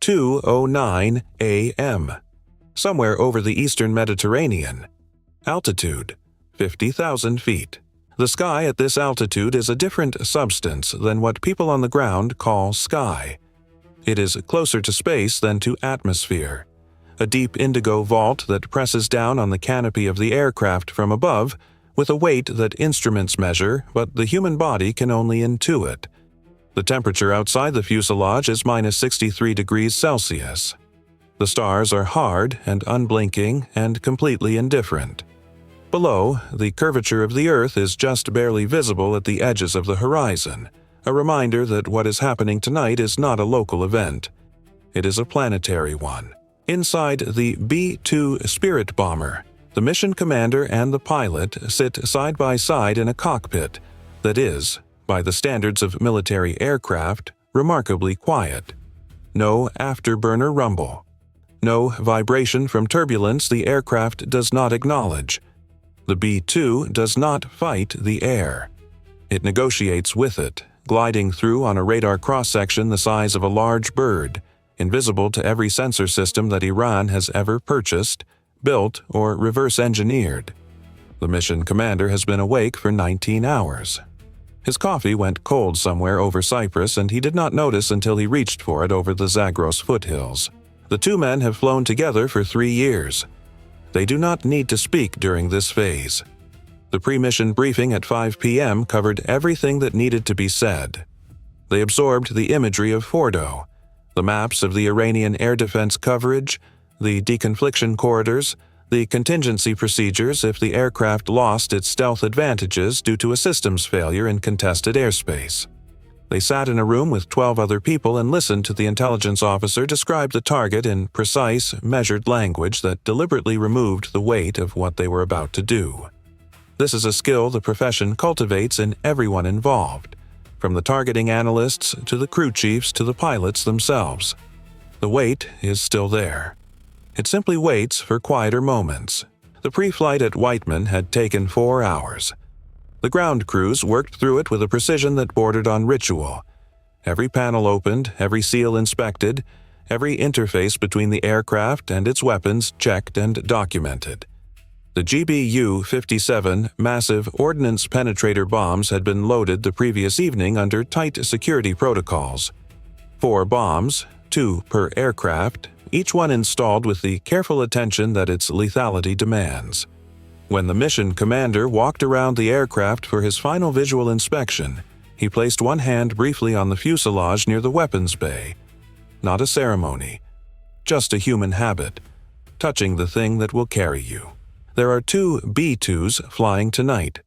2:09 a.m., somewhere over the eastern Mediterranean. Altitude: 50,000 feet. The sky at this altitude is a different substance than what people on the ground call sky. It is closer to space than to atmosphere. A deep indigo vault that presses down on the canopy of the aircraft from above, with a weight that instruments measure but the human body can only intuit. The temperature outside the fuselage is -63 degrees Celsius. The stars are hard and unblinking and completely indifferent. Below, the curvature of the Earth is just barely visible at the edges of the horizon, a reminder that what is happening tonight is not a local event. It is a planetary one. Inside the B-2 Spirit bomber, the mission commander and the pilot sit side by side in a cockpit that is, by the standards of military aircraft, remarkably quiet. No afterburner rumble. No vibration from turbulence the aircraft does not acknowledge. The B-2 does not fight the air. It negotiates with it, gliding through on a radar cross-section the size of a large bird, invisible to every sensor system that Iran has ever purchased, built, or reverse-engineered. The mission commander has been awake for 19 hours. His coffee went cold somewhere over Cyprus, and he did not notice until he reached for it over the Zagros foothills. The two men have flown together for 3 years. They do not need to speak during this phase. The pre-mission briefing at 5 p.m. covered everything that needed to be said. They absorbed the imagery of Fordow, the maps of the Iranian air defense coverage, the deconfliction corridors, the contingency procedures if the aircraft lost its stealth advantages due to a systems failure in contested airspace. They sat in a room with 12 other people and listened to the intelligence officer describe the target in precise, measured language that deliberately removed the weight of what they were about to do. This is a skill the profession cultivates in everyone involved, from the targeting analysts to the crew chiefs to the pilots themselves. The weight is still there. It simply waits for quieter moments. The pre-flight at Whiteman had taken 4 hours. The ground crews worked through it with a precision that bordered on ritual. Every panel opened, every seal inspected, every interface between the aircraft and its weapons checked and documented. The GBU-57 Massive Ordnance Penetrator bombs had been loaded the previous evening under tight security protocols. 4 bombs, 2 per aircraft, each one installed with the careful attention that its lethality demands. When the mission commander walked around the aircraft for his final visual inspection, he placed one hand briefly on the fuselage near the weapons bay. Not a ceremony, just a human habit, touching the thing that will carry you. There are 2 B-2s flying tonight.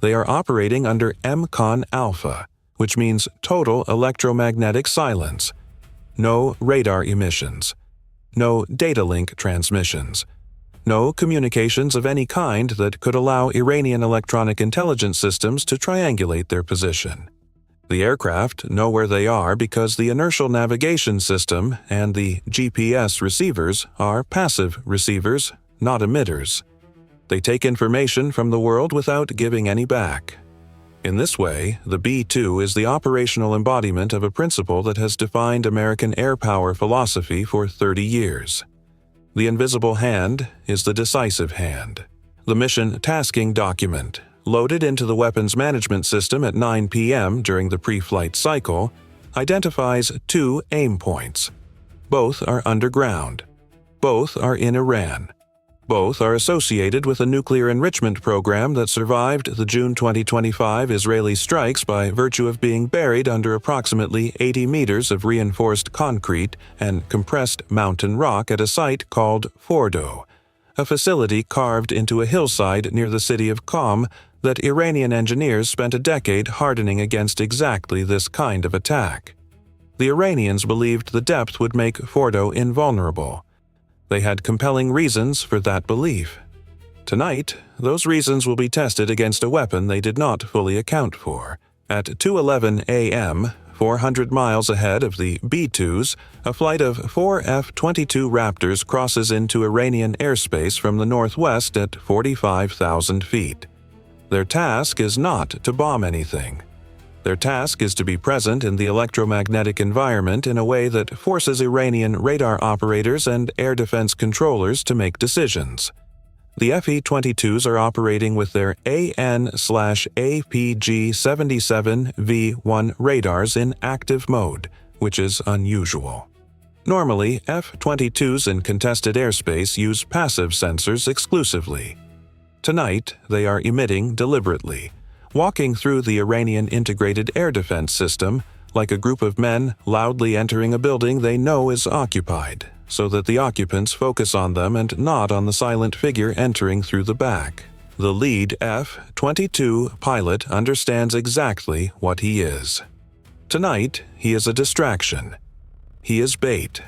They are operating under MCON Alpha, which means total electromagnetic silence. No radar emissions. No data link transmissions. No communications of any kind that could allow Iranian electronic intelligence systems to triangulate their position. The aircraft know where they are because the inertial navigation system and the GPS receivers are passive receivers, not emitters. They take information from the world without giving any back. In this way, the B-2 is the operational embodiment of a principle that has defined American air power philosophy for 30 years. The invisible hand is the decisive hand. The mission tasking document, loaded into the weapons management system at 9 p.m. during the pre-flight cycle, identifies 2 aim points. Both are underground. Both are in Iran. Both are associated with a nuclear enrichment program that survived the June 2025 Israeli strikes by virtue of being buried under approximately 80 meters of reinforced concrete and compressed mountain rock at a site called Fordow, a facility carved into a hillside near the city of Qom that Iranian engineers spent a decade hardening against exactly this kind of attack. The Iranians believed the depth would make Fordow invulnerable. They had compelling reasons for that belief. Tonight, those reasons will be tested against a weapon they did not fully account for. At 2:11 a.m., 400 miles ahead of the B-2s, a flight of 4 F-22 Raptors crosses into Iranian airspace from the northwest at 45,000 feet. Their task is not to bomb anything. Their task is to be present in the electromagnetic environment in a way that forces Iranian radar operators and air defense controllers to make decisions. The F-22s are operating with their AN/APG-77 V1 radars in active mode, which is unusual. Normally, F-22s in contested airspace use passive sensors exclusively. Tonight, they are emitting deliberately, walking through the Iranian integrated air defense system like a group of men loudly entering a building they know is occupied, so that the occupants focus on them and not on the silent figure entering through the back. The lead F-22 pilot understands exactly what he is. Tonight, he is a distraction. He is bait.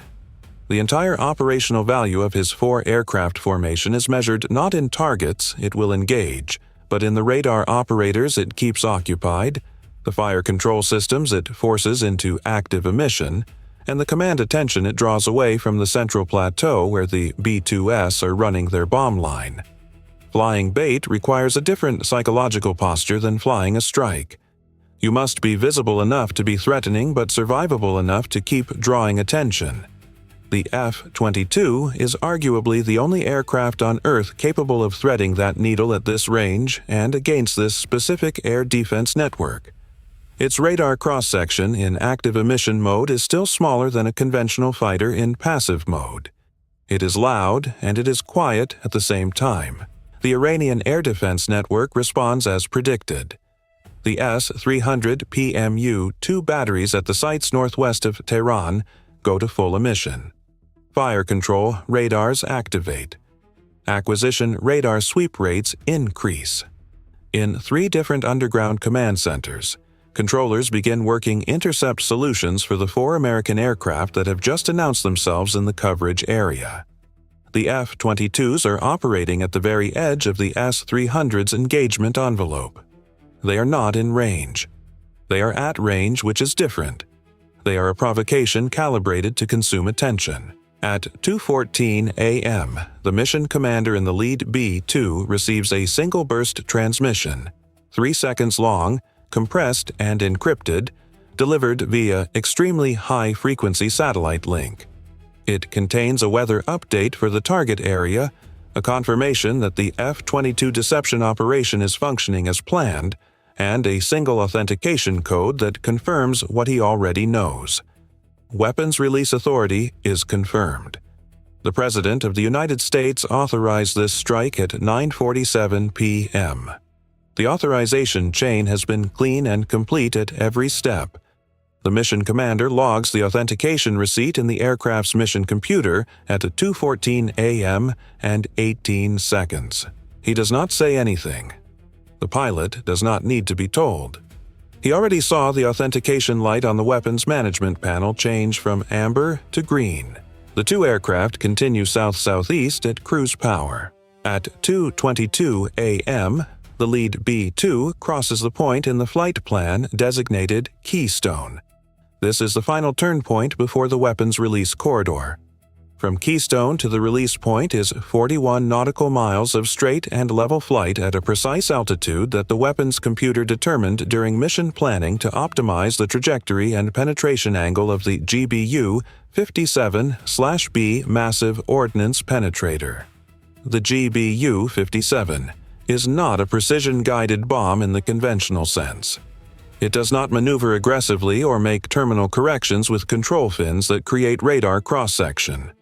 The entire operational value of his 4-aircraft formation is measured not in targets it will engage, but in the radar operators it keeps occupied, the fire control systems it forces into active emission, and the command attention it draws away from the central plateau where the B-2s are running their bomb line. Flying bait requires a different psychological posture than flying a strike. You must be visible enough to be threatening but survivable enough to keep drawing attention. The F-22 is arguably the only aircraft on Earth capable of threading that needle at this range and against this specific air defense network. Its radar cross-section in active emission mode is still smaller than a conventional fighter in passive mode. It is loud and it is quiet at the same time. The Iranian air defense network responds as predicted. The S-300 PMU-2 batteries at the sites northwest of Tehran go to full emission. Fire control radars activate. Acquisition radar sweep rates increase. In 3 different underground command centers, controllers begin working intercept solutions for the 4 American aircraft that have just announced themselves in the coverage area. The F-22s are operating at the very edge of the S-300's engagement envelope. They are not in range. They are at range, which is different. They are a provocation calibrated to consume attention. At 2:14 a.m., the mission commander in the lead B-2 receives a single-burst transmission, 3 seconds long, compressed and encrypted, delivered via extremely high-frequency satellite link. It contains a weather update for the target area, a confirmation that the F-22 deception operation is functioning as planned, and a single authentication code that confirms what he already knows. Weapons release authority is confirmed. The President of the United States authorized this strike at 9:47 p.m. The authorization chain has been clean and complete at every step. The mission commander logs the authentication receipt in the aircraft's mission computer at 2:14 a.m. and 18 seconds. He does not say anything. The pilot does not need to be told. He already saw the authentication light on the weapons management panel change from amber to green. The 2 aircraft continue south-southeast at cruise power. At 2:22 a.m., the lead B-2 crosses the point in the flight plan designated Keystone. This is the final turn point before the weapons release corridor. From Keystone to the release point is 41 nautical miles of straight and level flight at a precise altitude that the weapons computer determined during mission planning to optimize the trajectory and penetration angle of the GBU-57 Massive Ordnance Penetrator. The GBU-57 is not a precision-guided bomb in the conventional sense. It does not maneuver aggressively or make terminal corrections with control fins that create radar cross-section.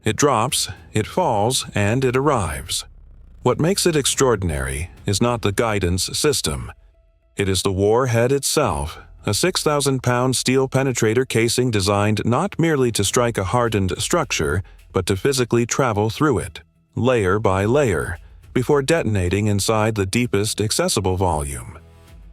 It drops, it falls, and it arrives. What makes it extraordinary is not the guidance system. It is the warhead itself, a 6,000-pound steel penetrator casing designed not merely to strike a hardened structure, but to physically travel through it, layer by layer, before detonating inside the deepest accessible volume.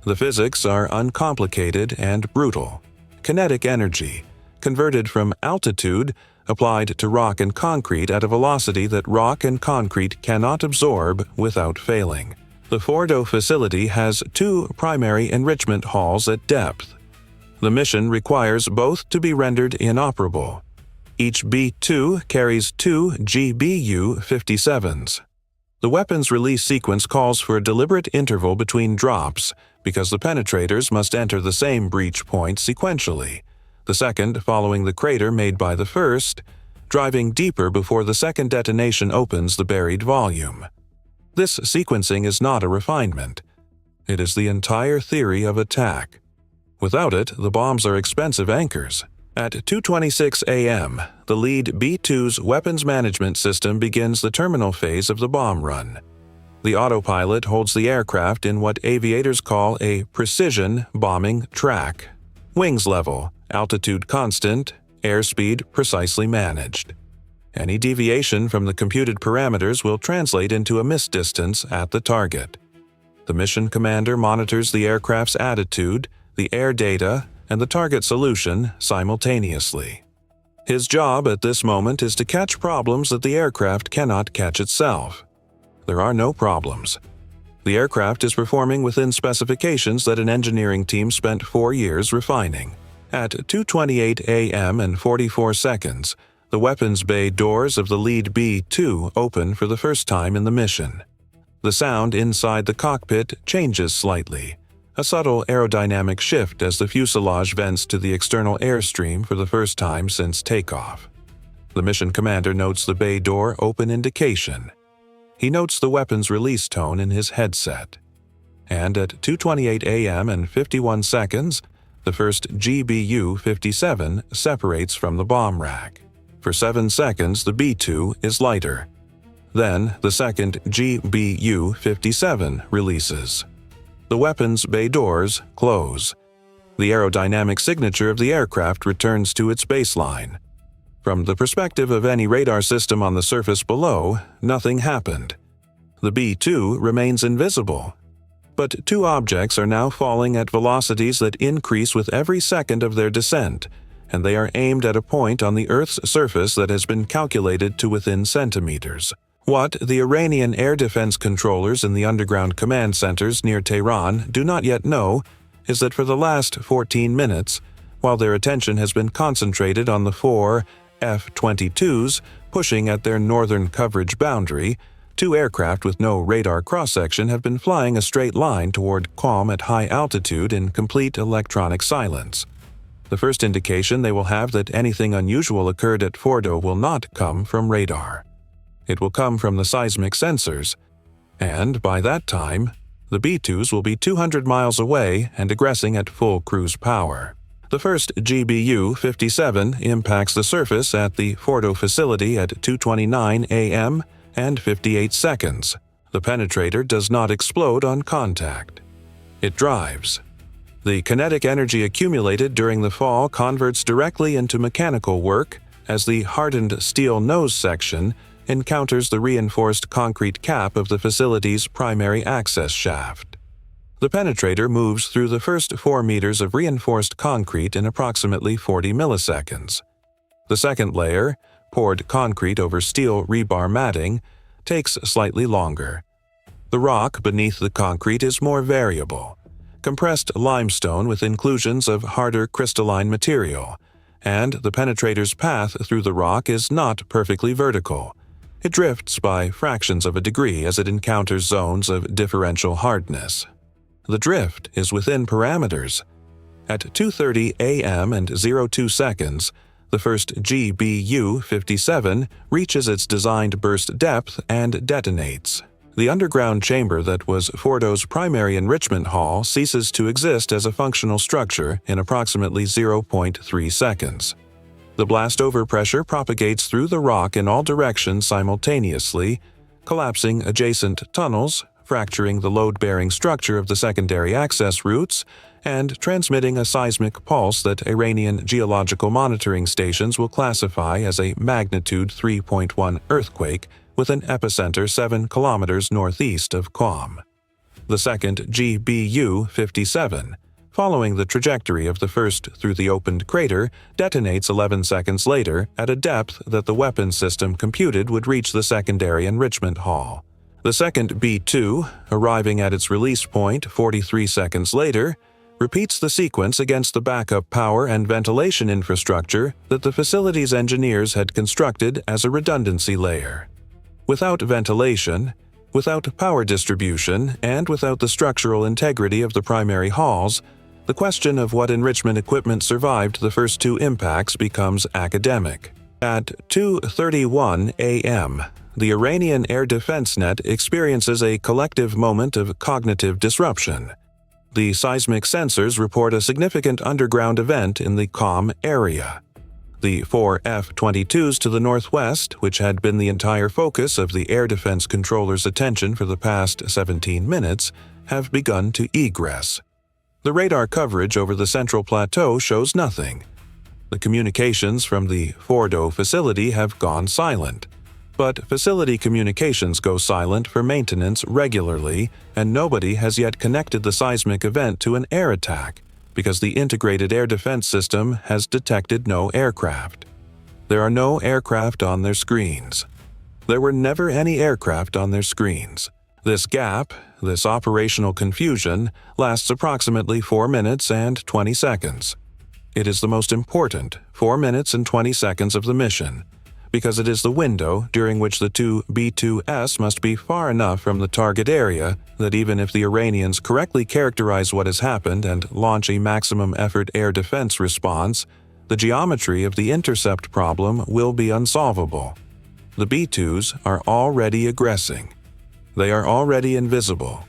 The physics are uncomplicated and brutal. Kinetic energy, converted from altitude, applied to rock and concrete at a velocity that rock and concrete cannot absorb without failing. The Fordow facility has 2 primary enrichment halls at depth. The mission requires both to be rendered inoperable. Each B-2 carries 2 GBU-57s. The weapons release sequence calls for a deliberate interval between drops because the penetrators must enter the same breach point sequentially, the second following the crater made by the first, driving deeper before the second detonation opens the buried volume. This sequencing is not a refinement. It is the entire theory of attack. Without it, the bombs are expensive anchors. At 2:26 a.m., the lead B-2's weapons management system begins the terminal phase of the bomb run. The autopilot holds the aircraft in what aviators call a precision bombing track. Wings level, altitude constant, airspeed precisely managed. Any deviation from the computed parameters will translate into a miss distance at the target. The mission commander monitors the aircraft's attitude, the air data, and the target solution simultaneously. His job at this moment is to catch problems that the aircraft cannot catch itself. There are no problems. The aircraft is performing within specifications that an engineering team spent 4 years refining. At 2:28 a.m. and 44 seconds, the weapons bay doors of the lead B-2 open for the first time in the mission. The sound inside the cockpit changes slightly, a subtle aerodynamic shift as the fuselage vents to the external airstream for the first time since takeoff. The mission commander notes the bay door open indication. He notes the weapons release tone in his headset. And at 2:28 a.m. and 51 seconds, the first GBU-57 separates from the bomb rack. For 7 seconds, the B-2 is lighter. Then, the second GBU-57 releases. The weapons bay doors close. The aerodynamic signature of the aircraft returns to its baseline. From the perspective of any radar system on the surface below, nothing happened. The B-2 remains invisible. But 2 objects are now falling at velocities that increase with every second of their descent, and they are aimed at a point on the Earth's surface that has been calculated to within centimeters. What the Iranian air defense controllers in the underground command centers near Tehran do not yet know is that for the last 14 minutes, while their attention has been concentrated on the 4 F-22s pushing at their northern coverage boundary, 2 aircraft with no radar cross-section have been flying a straight line toward Qom at high altitude in complete electronic silence. The first indication they will have that anything unusual occurred at Fordow will not come from radar. It will come from the seismic sensors, and by that time, the B-2s will be 200 miles away and aggressing at full cruise power. The first GBU-57 impacts the surface at the Fordow facility at 2:29 a.m. and 58 seconds. The penetrator does not explode on contact. It drives. The kinetic energy accumulated during the fall converts directly into mechanical work as the hardened steel nose section encounters the reinforced concrete cap of the facility's primary access shaft. The penetrator moves through the first 4 meters of reinforced concrete in approximately 40 milliseconds. The second layer, poured concrete over steel rebar matting, takes slightly longer. The rock beneath the concrete is more variable, compressed limestone with inclusions of harder crystalline material, and the penetrator's path through the rock is not perfectly vertical. It drifts by fractions of a degree as it encounters zones of differential hardness. The drift is within parameters. At 2:30 a.m. and 02 seconds, the first GBU-57 reaches its designed burst depth and detonates. The underground chamber that was Fordow's primary enrichment hall ceases to exist as a functional structure in approximately 0.3 seconds. The blast overpressure propagates through the rock in all directions simultaneously, collapsing adjacent tunnels, fracturing the load-bearing structure of the secondary access routes, and transmitting a seismic pulse that Iranian geological monitoring stations will classify as a magnitude 3.1 earthquake with an epicenter 7 kilometers northeast of Qom. The second GBU-57, following the trajectory of the first through the opened crater, detonates 11 seconds later at a depth that the weapons system computed would reach the secondary enrichment hall. The second B-2, arriving at its release point 43 seconds later, repeats the sequence against the backup power and ventilation infrastructure that the facility's engineers had constructed as a redundancy layer. Without ventilation, Without power distribution and without the structural integrity of the primary hulls, the question of what enrichment equipment survived the first two impacts becomes academic. At 2:31 a.m., the Iranian air defense net experiences a collective moment of cognitive disruption. The seismic sensors report a significant underground event in the Qom area. The 4 F-22s to the northwest, which had been the entire focus of the air defense controller's attention for the past 17 minutes, have begun to egress. The radar coverage over the central plateau shows nothing. The communications from the Fordow facility have gone silent. But facility communications go silent for maintenance regularly, and nobody has yet connected the seismic event to an air attack, because the integrated air defense system has detected no aircraft. There are no aircraft on their screens. There were never any aircraft on their screens. This gap, this operational confusion, lasts approximately 4 minutes and 20 seconds. It is the most important 4 minutes and 20 seconds of the mission, because it is the window during which the two B-2s must be far enough from the target area that even if the Iranians correctly characterize what has happened and launch a maximum effort air defense response, the geometry of the intercept problem will be unsolvable. The B-2s are already aggressing. They are already invisible.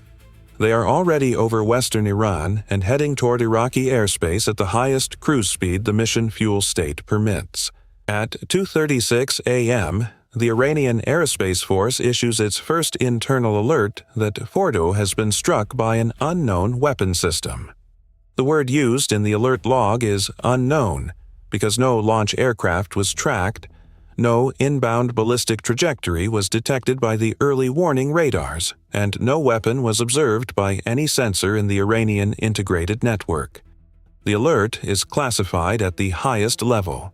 They are already over western Iran and heading toward Iraqi airspace at the highest cruise speed the mission fuel state permits. At 2:36 a.m., the Iranian Aerospace Force issues its first internal alert that Fordow has been struck by an unknown weapon system. The word used in the alert log is unknown because no launch aircraft was tracked, no inbound ballistic trajectory was detected by the early warning radars, and no weapon was observed by any sensor in the Iranian integrated network. The alert is classified at the highest level.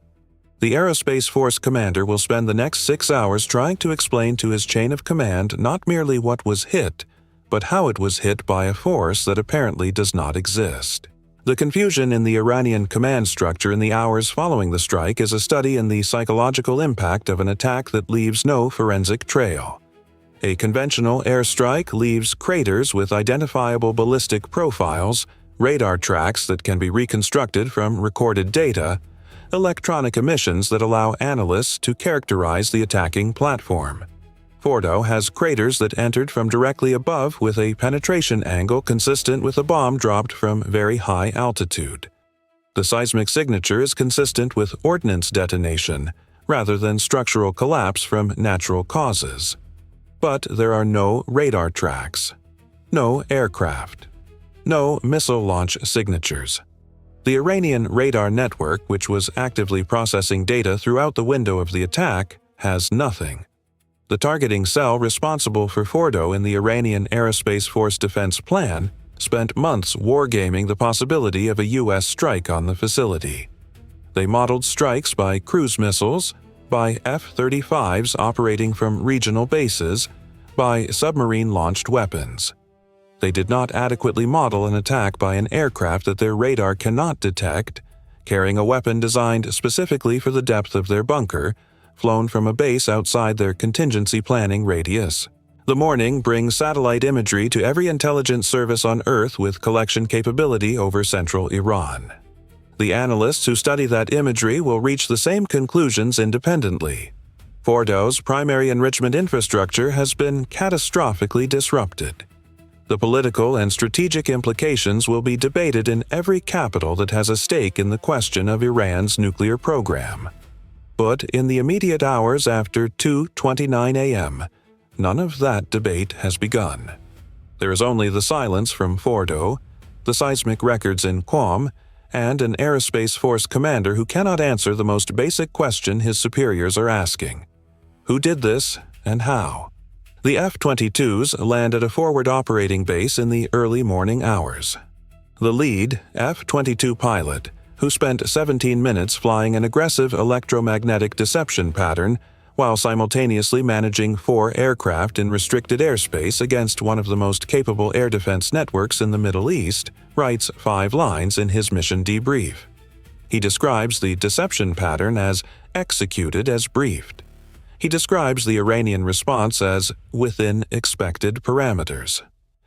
The Aerospace Force commander will spend the next 6 hours trying to explain to his chain of command not merely what was hit, but how it was hit by a force that apparently does not exist. The confusion in the Iranian command structure in the hours following the strike is a study in the psychological impact of an attack that leaves no forensic trail. A conventional airstrike leaves craters with identifiable ballistic profiles, radar tracks that can be reconstructed from recorded data, electronic emissions that allow analysts to characterize the attacking platform. Fordow has craters that entered from directly above with a penetration angle consistent with a bomb dropped from very high altitude. The seismic signature is consistent with ordnance detonation, rather than structural collapse from natural causes. But there are no radar tracks, no aircraft, no missile launch signatures. The Iranian radar network, which was actively processing data throughout the window of the attack, has nothing. The targeting cell responsible for Fordow in the Iranian Aerospace Force Defense Plan spent months wargaming the possibility of a U.S. strike on the facility. They modeled strikes by cruise missiles, by F-35s operating from regional bases, by submarine-launched weapons. They did not adequately model an attack by an aircraft that their radar cannot detect, carrying a weapon designed specifically for the depth of their bunker, flown from a base outside their contingency planning radius. The morning brings satellite imagery to every intelligence service on Earth with collection capability over central Iran. The analysts who study that imagery will reach the same conclusions independently. Fordow's primary enrichment infrastructure has been catastrophically disrupted. The political and strategic implications will be debated in every capital that has a stake in the question of Iran's nuclear program. But in the immediate hours after 2:29 a.m., none of that debate has begun. There is only the silence from Fordow, the seismic records in Qom, and an Aerospace Force commander who cannot answer the most basic question his superiors are asking. Who did this and how? The F-22s land at a forward operating base in the early morning hours. The lead, F-22 pilot, who spent 17 minutes flying an aggressive electromagnetic deception pattern while simultaneously managing 4 aircraft in restricted airspace against one of the most capable air defense networks in the Middle East, writes 5 lines in his mission debrief. He describes the deception pattern as executed as briefed. He describes the Iranian response as within expected parameters.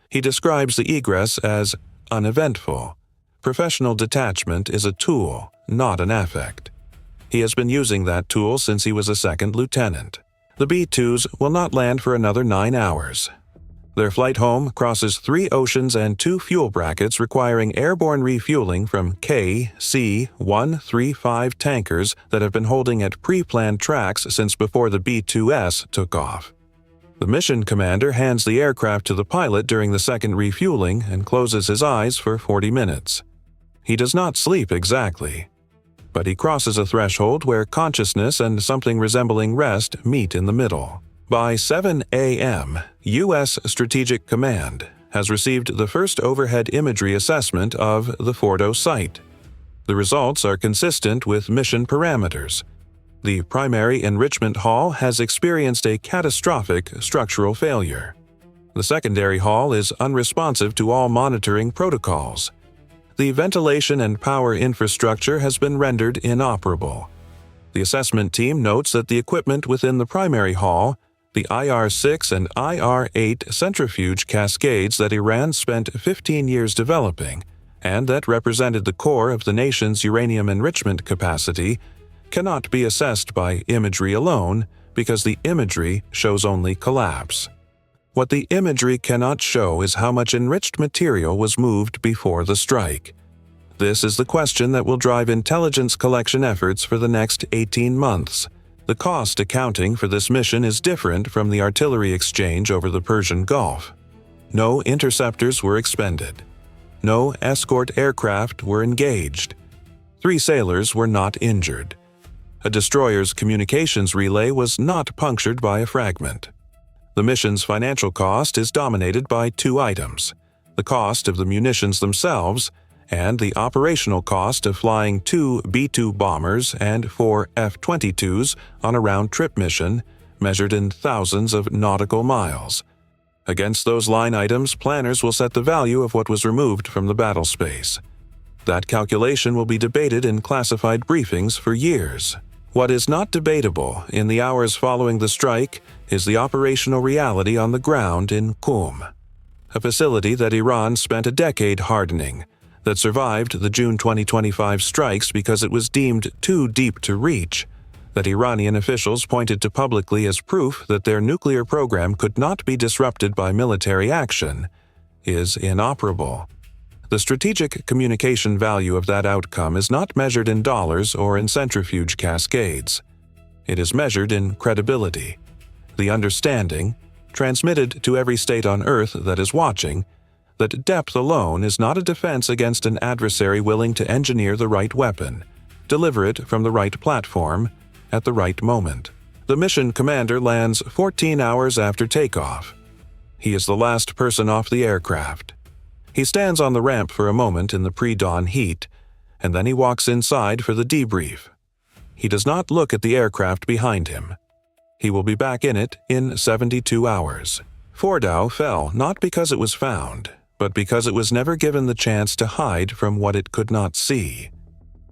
He describes the egress as uneventful. Professional detachment is a tool, not an affect. He has been using that tool since he was a second lieutenant. The B-2s will not land for another 9 hours. Their flight home crosses 3 oceans and 2 fuel brackets requiring airborne refueling from KC-135 tankers that have been holding at pre-planned tracks since before the B-2S took off. The mission commander hands the aircraft to the pilot during the second refueling and closes his eyes for 40 minutes. He does not sleep exactly, but he crosses a threshold where consciousness and something resembling rest meet in the middle. By 7 a.m., U.S. Strategic Command has received the first overhead imagery assessment of the Fordow site. The results are consistent with mission parameters. The primary enrichment hall has experienced a catastrophic structural failure. The secondary hall is unresponsive to all monitoring protocols. The ventilation and power infrastructure has been rendered inoperable. The assessment team notes that the equipment within the primary hall, the IR-6 and IR-8 centrifuge cascades that Iran spent 15 years developing, and that represented the core of the nation's uranium enrichment capacity, cannot be assessed by imagery alone because the imagery shows only collapse. What the imagery cannot show is how much enriched material was moved before the strike. This is the question that will drive intelligence collection efforts for the next 18 months. The cost accounting for this mission is different from the artillery exchange over the Persian Gulf. No interceptors were expended. No escort aircraft were engaged. 3 sailors were not injured. A destroyer's communications relay was not punctured by a fragment. The mission's financial cost is dominated by 2 items: the cost of the munitions themselves and the operational cost of flying 2 B-2 bombers and 4 F-22s on a round-trip mission measured in thousands of nautical miles. Against those line items, planners will set the value of what was removed from the battle space. That calculation will be debated in classified briefings for years. What is not debatable in the hours following the strike is the operational reality on the ground in Qum, a facility that Iran spent a decade hardening, that survived the June 2025 strikes because it was deemed too deep to reach, that Iranian officials pointed to publicly as proof that their nuclear program could not be disrupted by military action, is inoperable. The strategic communication value of that outcome is not measured in dollars or in centrifuge cascades. It is measured in credibility, the understanding, transmitted to every state on Earth that is watching, that depth alone is not a defense against an adversary willing to engineer the right weapon, deliver it from the right platform, at the right moment. The mission commander lands 14 hours after takeoff. He is the last person off the aircraft. He stands on the ramp for a moment in the pre-dawn heat, and then he walks inside for the debrief. He does not look at the aircraft behind him. He will be back in it in 72 hours. Fordow fell not because it was found, but because it was never given the chance to hide from what it could not see.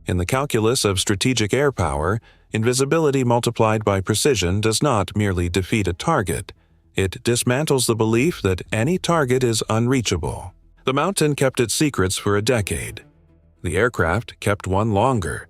In the calculus of strategic air power, invisibility multiplied by precision does not merely defeat a target. It dismantles the belief that any target is unreachable. The mountain kept its secrets for a decade. The aircraft kept one longer.